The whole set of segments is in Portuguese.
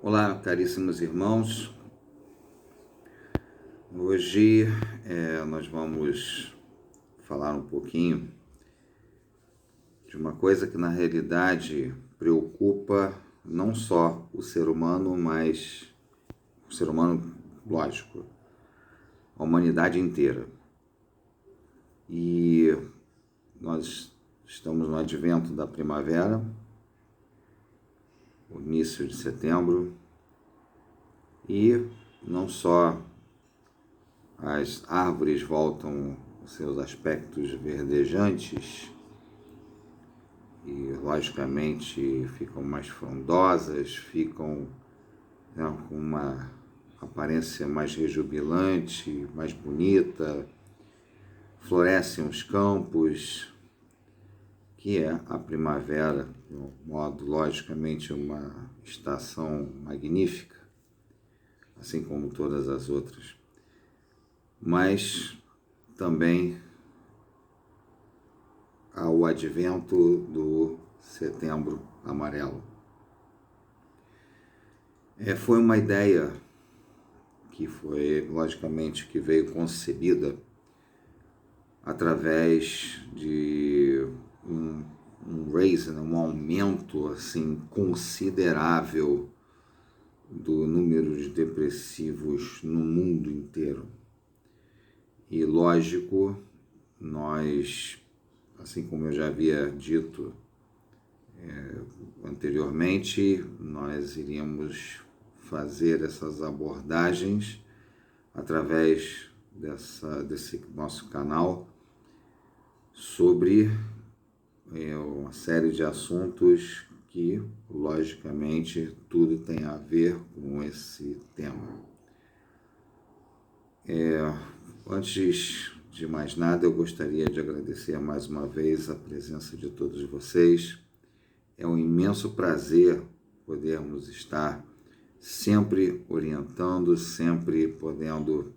Olá, caríssimos irmãos. Hoje nós vamos falar um pouquinho de uma coisa que na realidade preocupa não só o ser humano, mas o ser humano, lógico, a humanidade inteira. E nós estamos no advento da primavera, o início de setembro, e não só as árvores voltam aos seus aspectos verdejantes e, logicamente, ficam mais frondosas, ficam com uma aparência mais rejubilante, mais bonita, florescem os campos, que é a primavera, de um modo, logicamente, uma estação magnífica, assim como todas as outras. Mas também ao advento do Setembro Amarelo. Foi uma ideia que foi, logicamente, que veio concebida através de um um aumento assim considerável do número de depressivos no mundo inteiro. E lógico, nós, assim como eu já havia dito anteriormente, nós iríamos fazer essas abordagens através desse nosso canal sobre uma série de assuntos que, logicamente, tudo tem a ver com esse tema. Antes de mais nada, eu gostaria de agradecer mais uma vez a presença de todos vocês. É um imenso prazer podermos estar sempre orientando, sempre podendo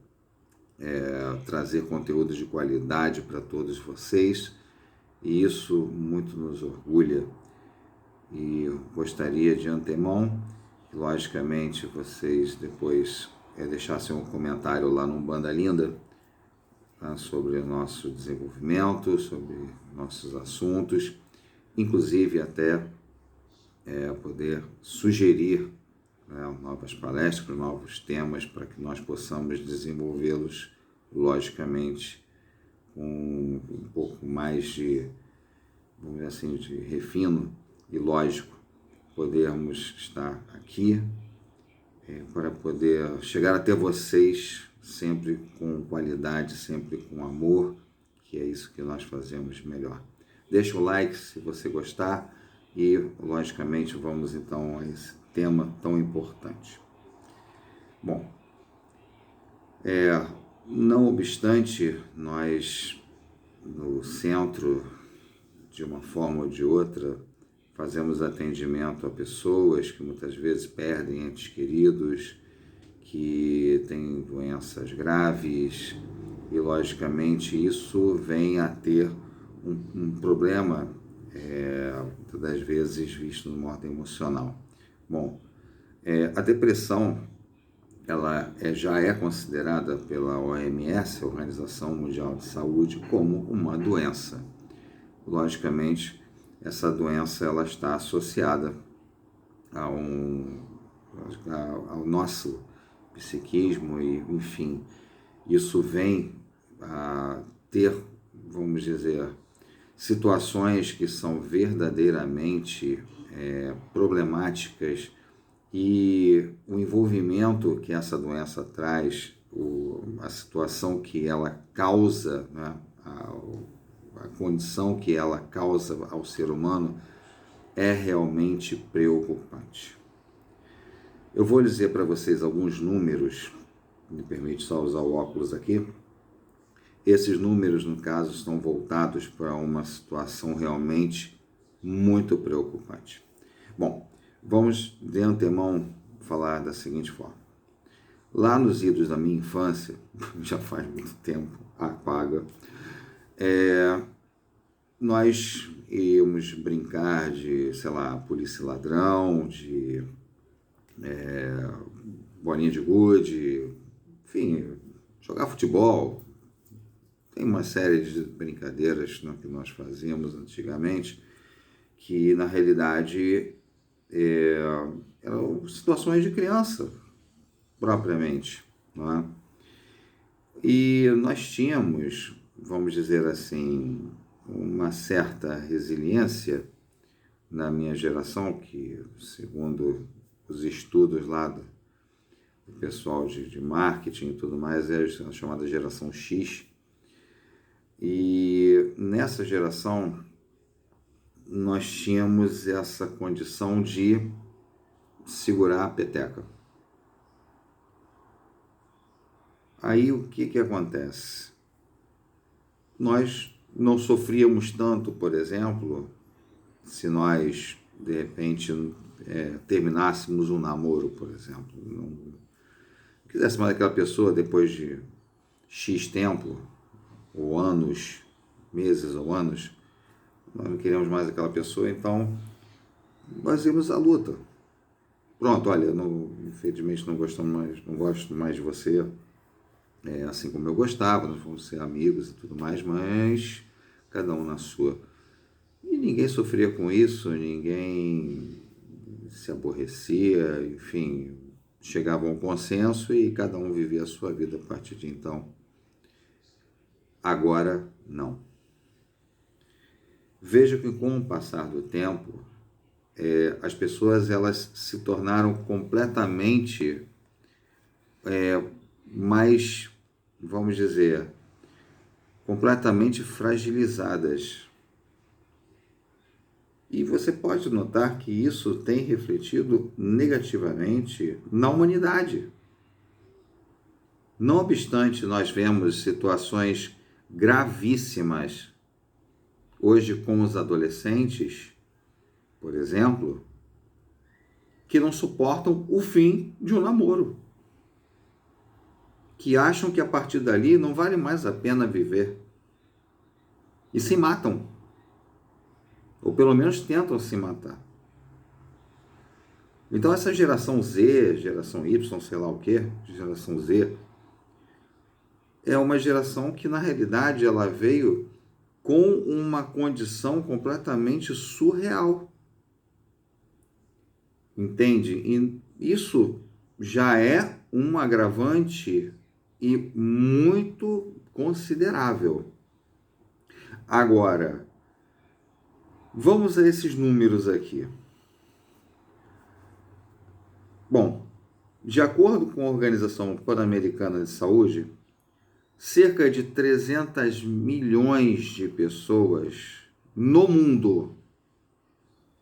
trazer conteúdo de qualidade para todos vocês, e isso muito nos orgulha. E eu gostaria de antemão que, logicamente, vocês depois deixassem um comentário lá no Banda Linda, sobre o nosso desenvolvimento, sobre nossos assuntos, inclusive até poder sugerir novas palestras, novos temas, para que nós possamos desenvolvê-los, logicamente, com um pouco mais de, vamos dizer assim, de refino e lógico, podermos estar aqui para poder chegar até vocês sempre com qualidade, sempre com amor, que é isso que nós fazemos melhor. Deixa o like se você gostar e, logicamente, vamos então a esse tema tão importante. Bom, não obstante, nós, no centro, de uma forma ou de outra, fazemos atendimento a pessoas que muitas vezes perdem entes queridos, que têm doenças graves, e logicamente isso vem a ter um problema, muitas das vezes visto no modo emocional. Bom, a depressão ela já é considerada pela OMS, Organização Mundial de Saúde, como uma doença. Logicamente, essa doença ela está associada ao nosso psiquismo e, enfim, isso vem a ter, vamos dizer, situações que são verdadeiramente problemáticas, e o envolvimento que essa doença traz, a situação que ela causa, né, a condição que ela causa ao ser humano é realmente preocupante. Eu vou dizer para vocês alguns números, me permite só usar o óculos aqui. Esses números, no caso, estão voltados para uma situação realmente muito preocupante. Bom, vamos de antemão falar da seguinte forma. Lá nos idos da minha infância, já faz muito tempo, apaga, nós íamos brincar de, sei lá, polícia e ladrão, de bolinha de gude, enfim, jogar futebol. Tem uma série de brincadeiras, né, que nós fazíamos antigamente, que na realidade eram situações de criança, propriamente, não é? E nós tínhamos, vamos dizer assim, uma certa resiliência na minha geração, que segundo os estudos lá do pessoal de marketing e tudo mais, é a chamada geração X. E nessa geração nós tínhamos essa condição de segurar a peteca. Aí o que acontece? Nós não sofríamos tanto, por exemplo, se nós, de repente, terminássemos um namoro, por exemplo. Não quisesse mais aquela pessoa depois de X tempo, ou anos, meses ou anos, nós não queremos mais aquela pessoa, então nós íamos à luta. Pronto, olha, infelizmente não gosto mais de você, assim como eu gostava, nós vamos ser amigos e tudo mais, mas cada um na sua. E ninguém sofria com isso, ninguém se aborrecia, enfim, chegava a um consenso e cada um vivia a sua vida a partir de então. Agora, não. Veja que com o passar do tempo, as pessoas elas se tornaram completamente mais, vamos dizer, completamente fragilizadas. E você pode notar que isso tem refletido negativamente na humanidade. Não obstante, nós vemos situações gravíssimas hoje com os adolescentes, por exemplo, que não suportam o fim de um namoro, que acham que a partir dali não vale mais a pena viver e se matam, ou pelo menos tentam se matar. Então essa geração Z, geração Y, sei lá o que, geração Z, é uma geração que na realidade ela veio com uma condição completamente surreal. Entende? E isso já é um agravante e muito considerável. Agora, vamos a esses números aqui. Bom, de acordo com a Organização Pan-Americana de Saúde, cerca de 300 milhões de pessoas no mundo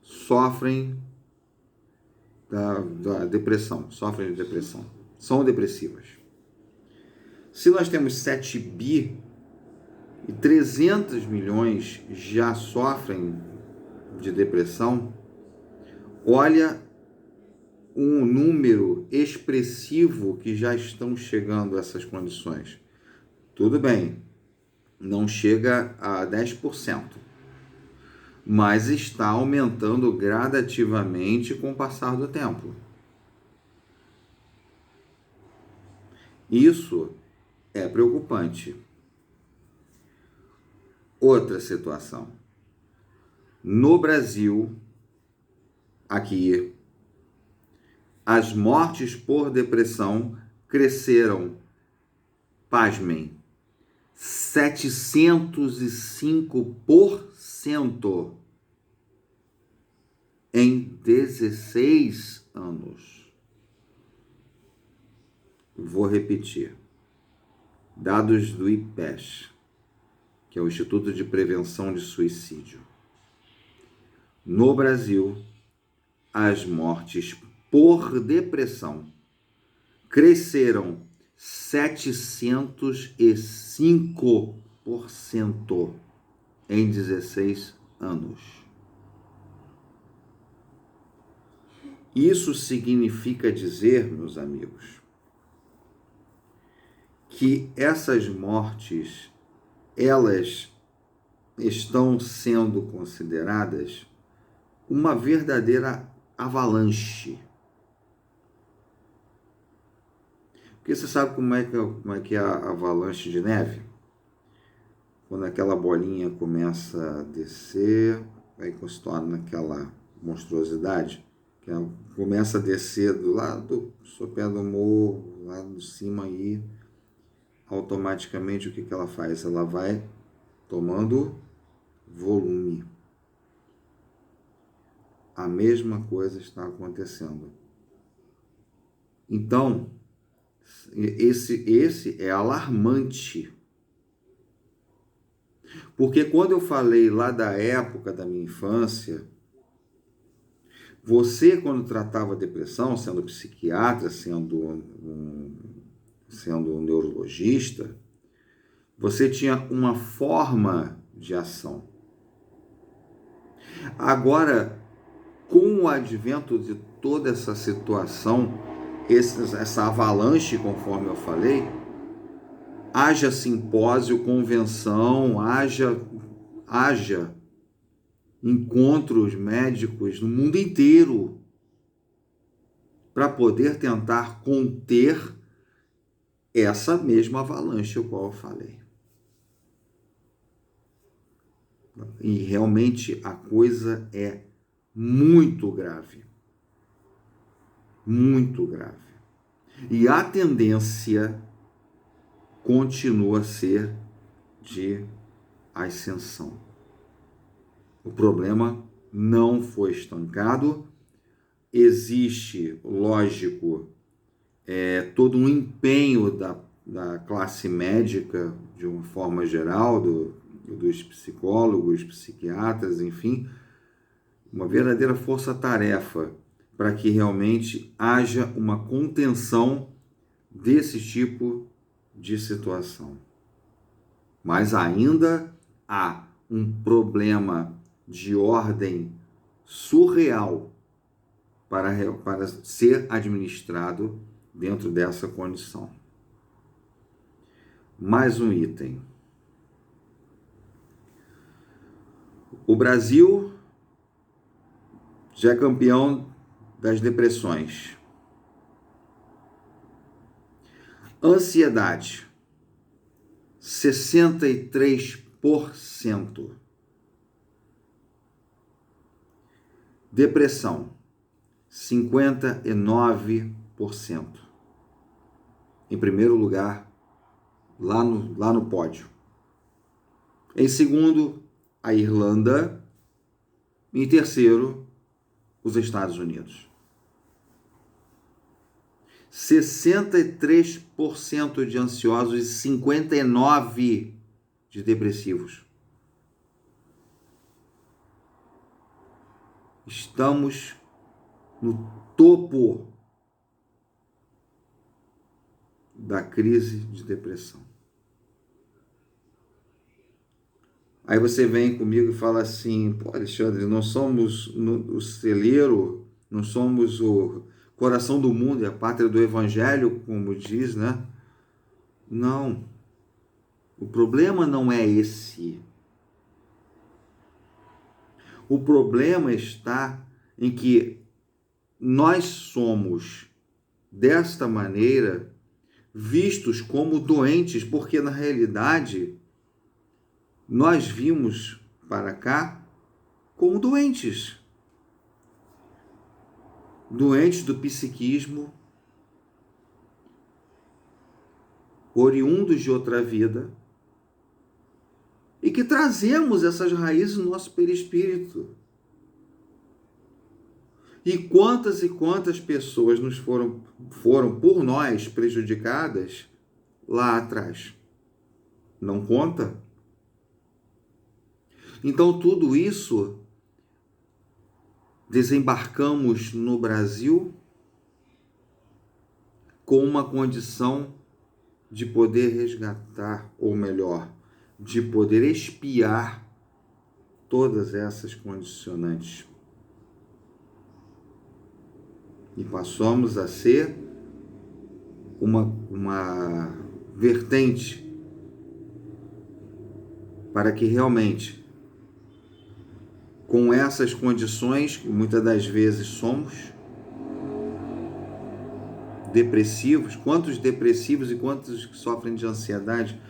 sofrem da depressão, sofrem de depressão, são depressivas. Se nós temos 7 bi e 300 milhões já sofrem de depressão, olha um número expressivo que já estão chegando a essas condições. Tudo bem, não chega a 10%, mas está aumentando gradativamente com o passar do tempo. Isso é preocupante. Outra situação. No Brasil, aqui, as mortes por depressão cresceram, pasmem, 705% em 16 anos. Vou repetir. Dados do IPES, que é o Instituto de Prevenção de Suicídio. No Brasil, as mortes por depressão cresceram 705% em 16 anos. Isso significa dizer, meus amigos, que essas mortes, elas estão sendo consideradas uma verdadeira avalanche. Porque você sabe como é que é a avalanche de neve? Quando aquela bolinha começa a descer, vai se torna naquela monstruosidade, que ela começa a descer do lado do sopé do morro, lá de cima aí, automaticamente o que que ela faz? Ela vai tomando volume. A mesma coisa está acontecendo. Então, esse é alarmante. Porque quando eu falei lá da época da minha infância, você, quando tratava a depressão, sendo psiquiatra, sendo um neurologista, você tinha uma forma de ação. Agora, com o advento de toda essa situação, essa avalanche, conforme eu falei, haja simpósio, convenção, haja encontros médicos no mundo inteiro para poder tentar conter essa mesma avalanche, o qual eu falei. E realmente a coisa é muito grave. Muito grave. E a tendência continua a ser de ascensão. O problema não foi estancado. Existe, lógico, todo um empenho da classe médica, de uma forma geral, dos psicólogos, psiquiatras, enfim, uma verdadeira força-tarefa para que realmente haja uma contenção desse tipo de situação. Mas ainda há um problema de ordem surreal para ser administrado dentro dessa condição. Mais um item. O Brasil já é campeão das depressões. Ansiedade, 63%. Depressão, 59%. Em primeiro lugar, lá no pódio. Em segundo, a Irlanda. Em terceiro, os Estados Unidos. 63% de ansiosos e 59% de depressivos. Estamos no topo da crise de depressão. Aí você vem comigo e fala assim: pô, Alexandre, nós somos o celeiro, nós somos o coração do mundo e a pátria do evangelho, como diz, né? Não. O problema não é esse. O problema está em que nós somos, desta maneira, vistos como doentes, porque na realidade nós vimos para cá como doentes. Doentes do psiquismo, oriundos de outra vida, e que trazemos essas raízes no nosso perispírito. E quantas pessoas foram por nós prejudicadas lá atrás? Não conta? Então, tudo isso desembarcamos no Brasil com uma condição de poder resgatar, ou melhor, de poder expiar todas essas condicionantes. E passamos a ser uma vertente para que realmente, com essas condições, que muitas das vezes somos, depressivos, quantos depressivos e quantos que sofrem de ansiedade.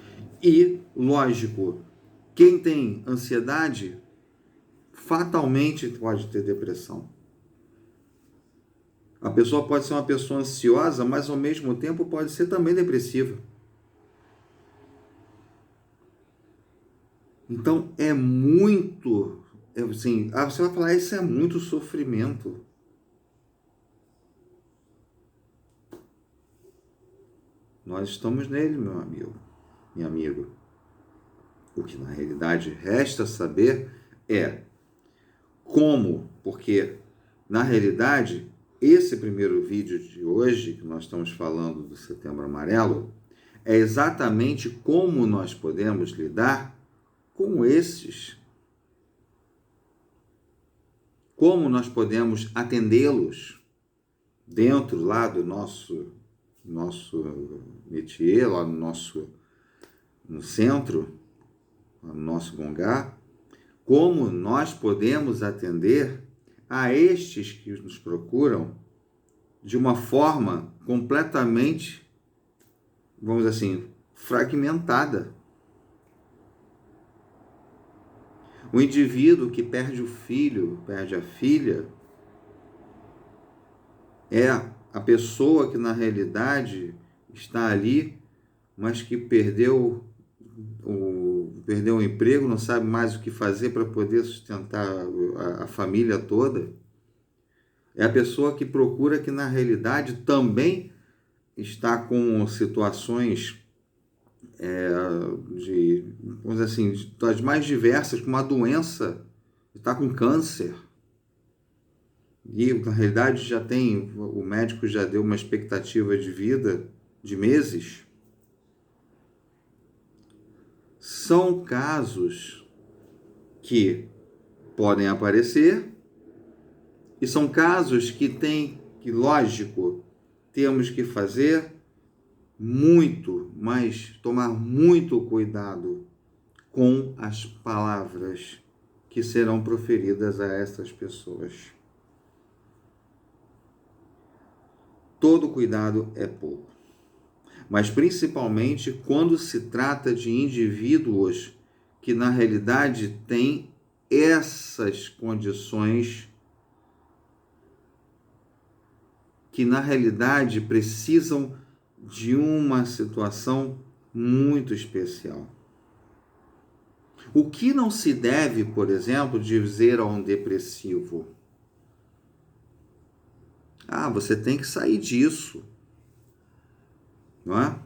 E, lógico, quem tem ansiedade fatalmente pode ter depressão. A pessoa pode ser uma pessoa ansiosa, mas ao mesmo tempo pode ser também depressiva. Então é muito, assim, você vai falar, isso é muito sofrimento. Nós estamos nele, meu amigo, minha amiga. O que na realidade resta saber é como, porque na realidade esse primeiro vídeo de hoje, que nós estamos falando do Setembro Amarelo, é exatamente como nós podemos lidar com esses. Como nós podemos atendê-los dentro lá do nosso métier, lá no centro, no nosso Gongá, como nós podemos atender a estes que nos procuram de uma forma completamente, vamos dizer assim, fragmentada. O indivíduo que perde o filho, perde a filha, é a pessoa que na realidade está ali, mas que perdeu o emprego, não sabe mais o que fazer para poder sustentar a família toda. É a pessoa que procura, que na realidade também está com situações vamos dizer assim, das mais diversas, com uma doença, está com câncer. E na realidade o médico já deu uma expectativa de vida de meses. São casos que podem aparecer e são casos que lógico, temos que fazer muito, mas tomar muito cuidado com as palavras que serão proferidas a essas pessoas. Todo cuidado é pouco, mas principalmente quando se trata de indivíduos que na realidade têm essas condições, que na realidade precisam de uma situação muito especial. O que não se deve, por exemplo, dizer a um depressivo? Você tem que sair disso, não é?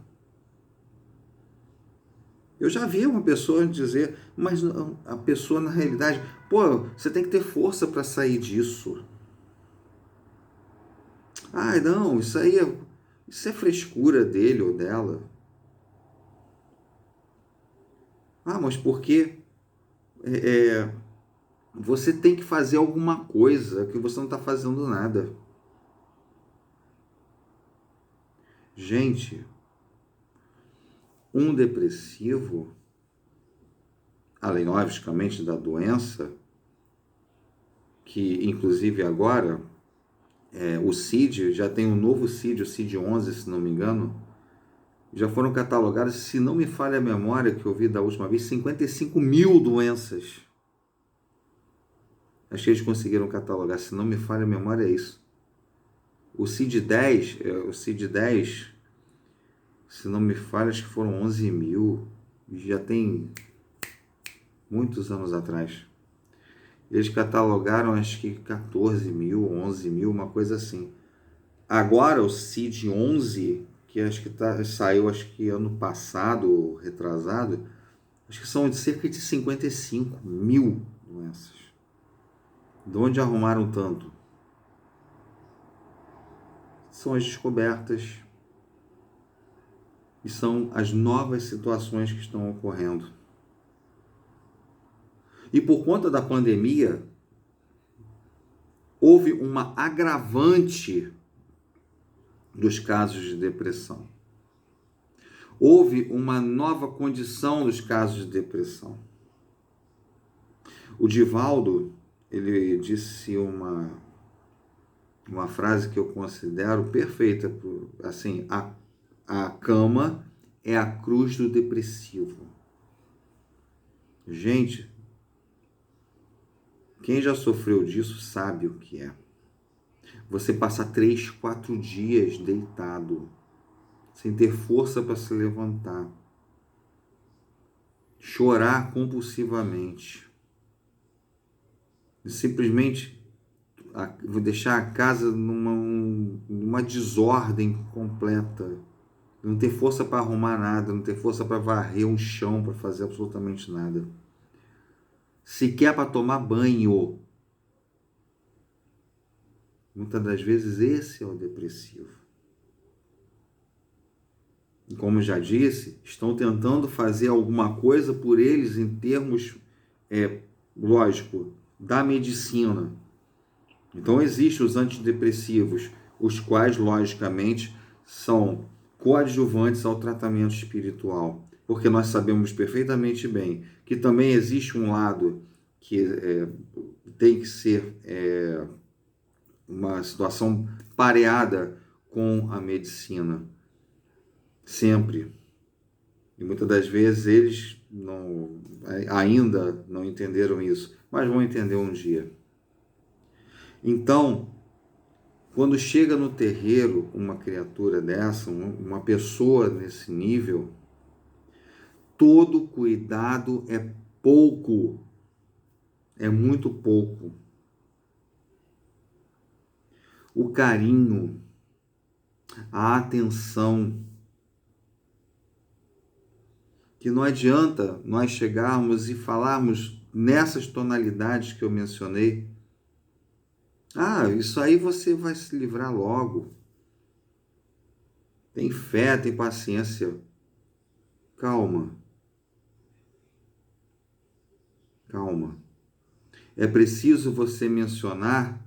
Eu já vi uma pessoa dizer, mas a pessoa na realidade, você tem que ter força para sair disso. Não, isso é frescura dele ou dela. Mas porque você tem que fazer alguma coisa que você não está fazendo nada. Gente, um depressivo, além, logicamente, da doença, que inclusive agora, o CID, já tem um novo CID, o CID-11, se não me engano, já foram catalogadas, se não me falha a memória, que eu vi da última vez, 55 mil doenças. Acho que eles conseguiram catalogar, se não me falha a memória, é isso. O CID-10, se não me falha, acho que foram 11 mil, já tem muitos anos atrás. Eles catalogaram, acho que 14 mil, 11 mil, uma coisa assim. Agora, o CID-11, que acho que saiu, acho que ano passado, retrasado, acho que são de cerca de 55 mil doenças. De onde arrumaram tanto? São as descobertas e são as novas situações que estão ocorrendo. E por conta da pandemia, houve uma agravante dos casos de depressão. Houve uma nova condição dos casos de depressão. O Divaldo, ele disse uma frase que eu considero perfeita, assim, a cama é a cruz do depressivo. Gente, quem já sofreu disso sabe o que é. Você passar 3, 4 dias deitado, sem ter força para se levantar, chorar compulsivamente, simplesmente vou deixar a casa numa desordem completa, não ter força para arrumar nada, não ter força para varrer um chão, para fazer absolutamente nada, sequer para tomar banho. Muitas das vezes esse é o depressivo. E como já disse, estão tentando fazer alguma coisa por eles em termos, lógico, da medicina. Então existem os antidepressivos, os quais, logicamente, são coadjuvantes ao tratamento espiritual. Porque nós sabemos perfeitamente bem que também existe um lado que tem que ser uma situação pareada com a medicina. Sempre. E muitas das vezes eles ainda não entenderam isso, mas vão entender um dia. Então, quando chega no terreiro uma criatura dessa, uma pessoa nesse nível, todo cuidado é pouco, é muito pouco. O carinho, a atenção, que não adianta nós chegarmos e falarmos nessas tonalidades que eu mencionei. Isso aí você vai se livrar logo. Tem fé, tem paciência. Calma. Calma. É preciso você mencionar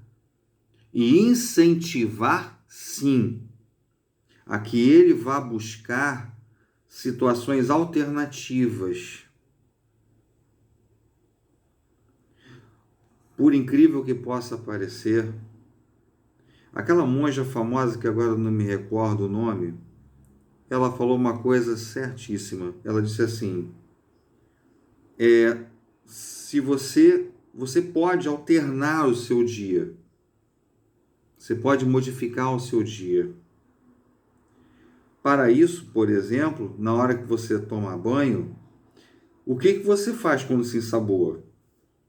e incentivar, sim, a que ele vá buscar situações alternativas. Por incrível que possa parecer, aquela monja famosa, que agora não me recordo o nome, ela falou uma coisa certíssima. Ela disse assim, se você pode alternar o seu dia, você pode modificar o seu dia. Para isso, por exemplo, na hora que você toma banho, o que você faz quando se ensaboa?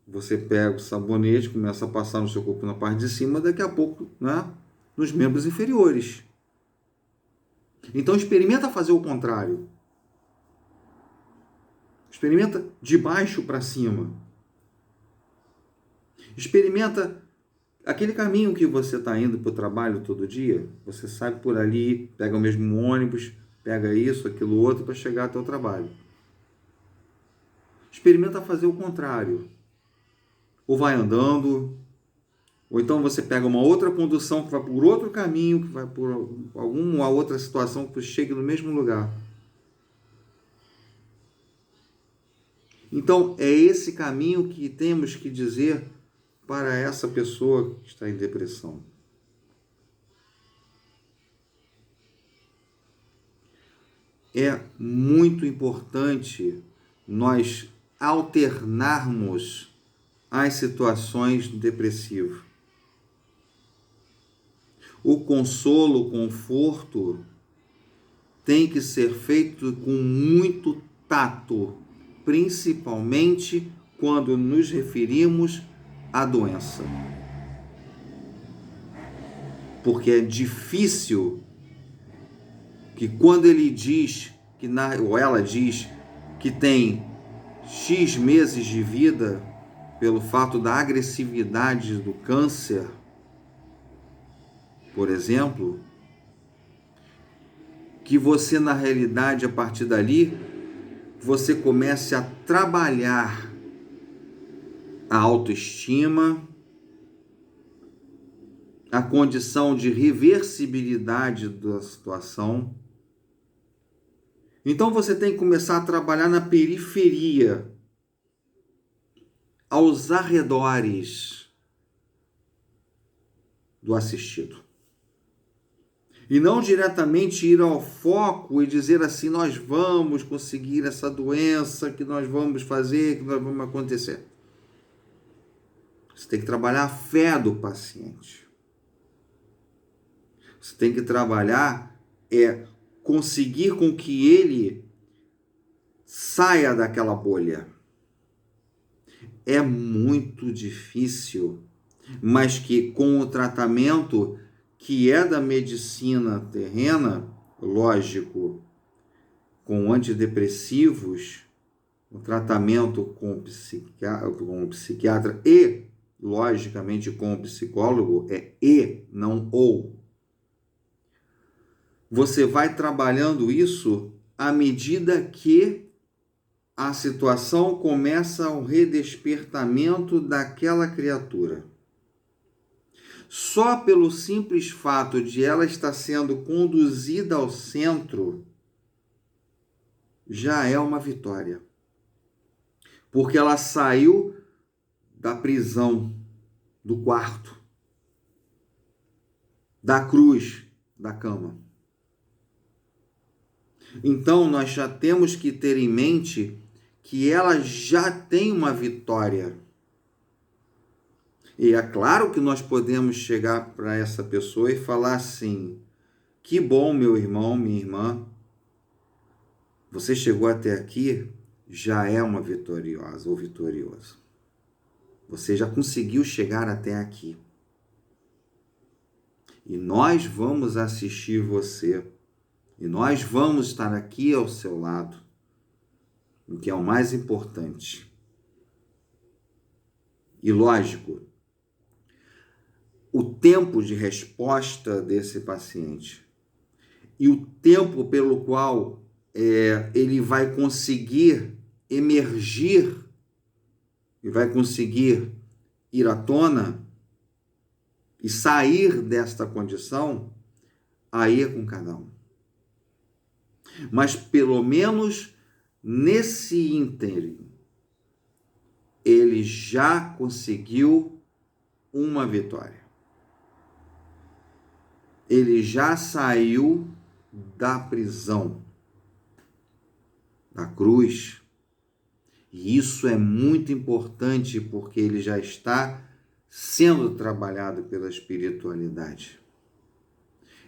Você pega o sabonete, começa a passar no seu corpo na parte de cima, daqui a pouco, né, nos membros inferiores. Então experimenta fazer o contrário. Experimenta de baixo para cima. Experimenta aquele caminho que você está indo para o trabalho todo dia. Você sai por ali, pega o mesmo ônibus, pega isso, aquilo outro para chegar até o trabalho. Experimenta fazer o contrário. Ou vai andando, ou então você pega uma outra condução que vai por outro caminho, que vai por alguma outra situação que você chegue no mesmo lugar. Então, é esse caminho que temos que dizer para essa pessoa que está em depressão. É muito importante nós alternarmos as situações do depressivo. O consolo, o conforto tem que ser feito com muito tato, principalmente quando nos referimos à doença. Porque é difícil que quando ele diz, ou ela diz, que tem X meses de vida, pelo fato da agressividade do câncer, por exemplo, que você, na realidade, a partir dali, você comece a trabalhar a autoestima, a condição de reversibilidade da situação. Então você tem que começar a trabalhar na periferia, aos arredores. do assistido. E não diretamente ir ao foco e dizer assim, nós vamos conseguir essa doença, que nós vamos fazer, que nós vamos acontecer. Você tem que trabalhar a fé do paciente. Você tem que trabalhar, conseguir com que ele saia daquela bolha. É muito difícil, mas que com o tratamento que é da medicina terrena, lógico, com antidepressivos, o tratamento com o psiquiatra e, logicamente, com o psicólogo, não ou. Você vai trabalhando isso à medida que a situação começa o redespertamento daquela criatura. Só pelo simples fato de ela estar sendo conduzida ao centro, já é uma vitória. Porque ela saiu da prisão, do quarto, da cruz, da cama. Então, nós já temos que ter em mente que ela já tem uma vitória. E é claro que nós podemos chegar para essa pessoa e falar assim, que bom, meu irmão, minha irmã, você chegou até aqui, já é uma vitoriosa ou vitorioso. Você já conseguiu chegar até aqui. E nós vamos assistir você. E nós vamos estar aqui ao seu lado. O que é o mais importante. E lógico, o tempo de resposta desse paciente e o tempo pelo qual ele vai conseguir emergir e vai conseguir ir à tona e sair desta condição, aí é com cada um. Mas pelo menos nesse ínterim, ele já conseguiu uma vitória. Ele já saiu da prisão, da cruz. E isso é muito importante porque ele já está sendo trabalhado pela espiritualidade.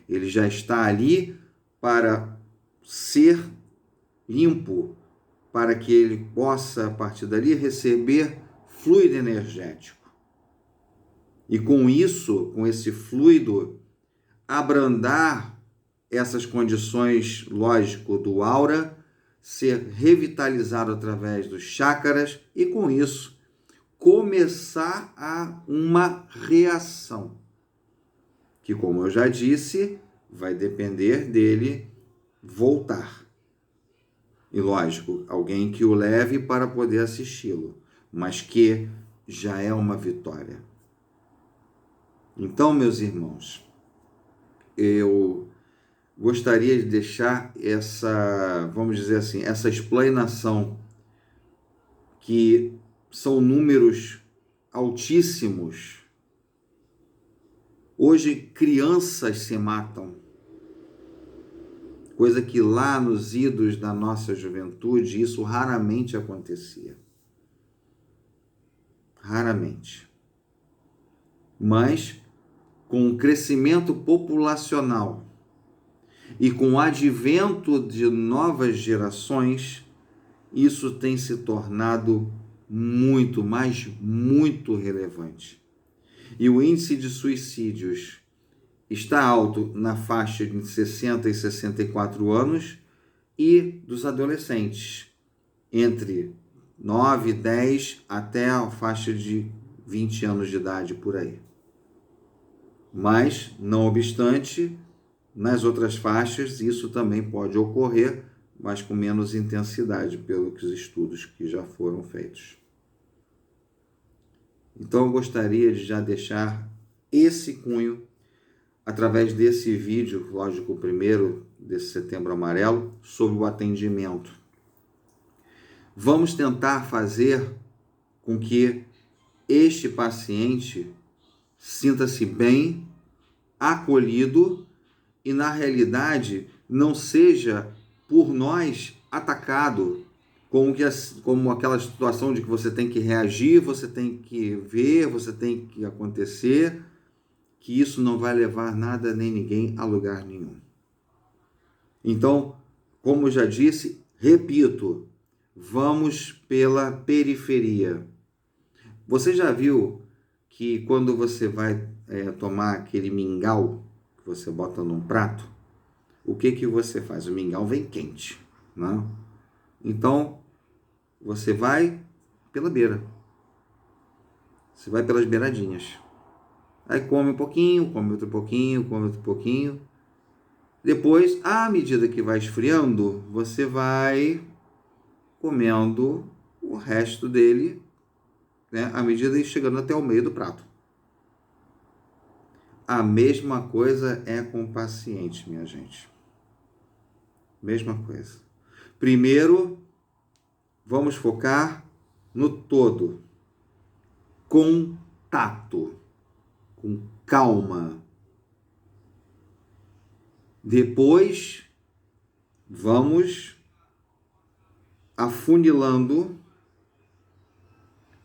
Ele já está ali para ser limpo, para que ele possa, a partir dali, receber fluido energético. E com isso, com esse fluido, abrandar essas condições, lógico, do aura, ser revitalizado através dos chakras e, com isso, começar a uma reação, que, como eu já disse, vai depender dele voltar. E, lógico, alguém que o leve para poder assisti-lo, mas que já é uma vitória. Então, meus irmãos, eu gostaria de deixar essa, vamos dizer assim, essa explanação, que são números altíssimos. Hoje, crianças se matam, coisa que lá nos idos da nossa juventude, isso raramente acontecia. Raramente. Mas, com o crescimento populacional e com o advento de novas gerações, isso tem se tornado muito, mas muito relevante. E o índice de suicídios está alto na faixa de 60 e 64 anos e dos adolescentes, entre 9, 10 até a faixa de 20 anos de idade por aí. Mas, não obstante, nas outras faixas isso também pode ocorrer, mas com menos intensidade, pelos estudos que já foram feitos. Então eu gostaria de já deixar esse cunho através desse vídeo, lógico, o primeiro desse Setembro Amarelo, sobre o atendimento. Vamos tentar fazer com que este paciente sinta-se bem acolhido e, na realidade, não seja por nós atacado, como aquela situação de que você tem que reagir, você tem que ver, você tem que acontecer, que isso não vai levar nada nem ninguém a lugar nenhum. Então, como já disse, repito, vamos pela periferia. Você já viu que quando você vai tomar aquele mingau que você bota num prato, o que você faz? O mingau vem quente, né? Então, você vai pela beira. Você vai pelas beiradinhas. Aí come um pouquinho, come outro pouquinho, come outro pouquinho. Depois, à medida que vai esfriando, você vai comendo o resto dele, né? À medida que chegando até o meio do prato. A mesma coisa é com o paciente, minha gente. Mesma coisa. Primeiro, vamos focar no todo. Com tato. Com calma. Depois, vamos afunilando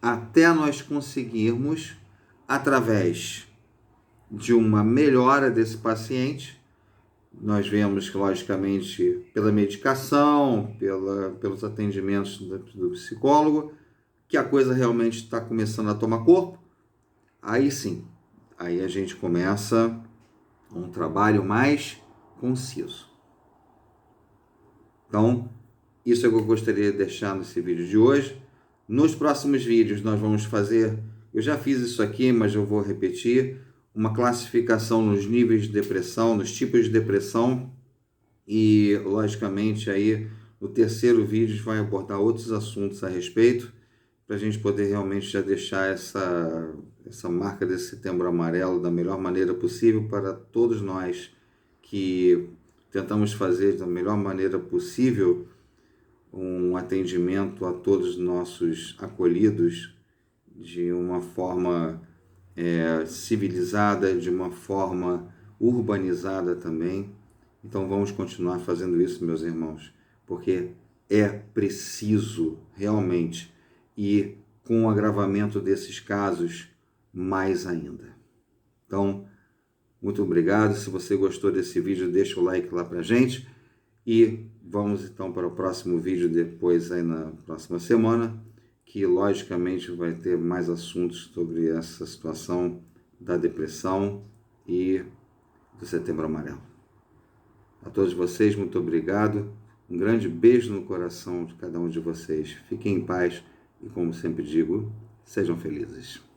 até nós conseguirmos, através de uma melhora desse paciente, nós vemos que, logicamente, pela medicação, pelos atendimentos do psicólogo, que a coisa realmente está começando a tomar corpo. Aí sim, aí a gente começa um trabalho mais conciso. Então, isso é o que eu gostaria de deixar nesse vídeo de hoje. Nos próximos vídeos nós vamos fazer, eu já fiz isso aqui, mas eu vou repetir, uma classificação nos níveis de depressão, nos tipos de depressão, e logicamente aí no terceiro vídeo vai abordar outros assuntos a respeito, para a gente poder realmente já deixar essa marca desse Setembro Amarelo da melhor maneira possível para todos nós que tentamos fazer da melhor maneira possível um atendimento a todos os nossos acolhidos de uma forma civilizada, de uma forma urbanizada também. Então vamos continuar fazendo isso, meus irmãos, porque é preciso realmente, e com o agravamento desses casos, mais ainda. Então, muito obrigado. Se você gostou desse vídeo, deixa o like lá pra gente. E vamos então para o próximo vídeo depois aí na próxima semana, que logicamente vai ter mais assuntos sobre essa situação da depressão e do Setembro Amarelo. A todos vocês, muito obrigado. Um grande beijo no coração de cada um de vocês. Fiquem em paz e, como sempre digo, sejam felizes.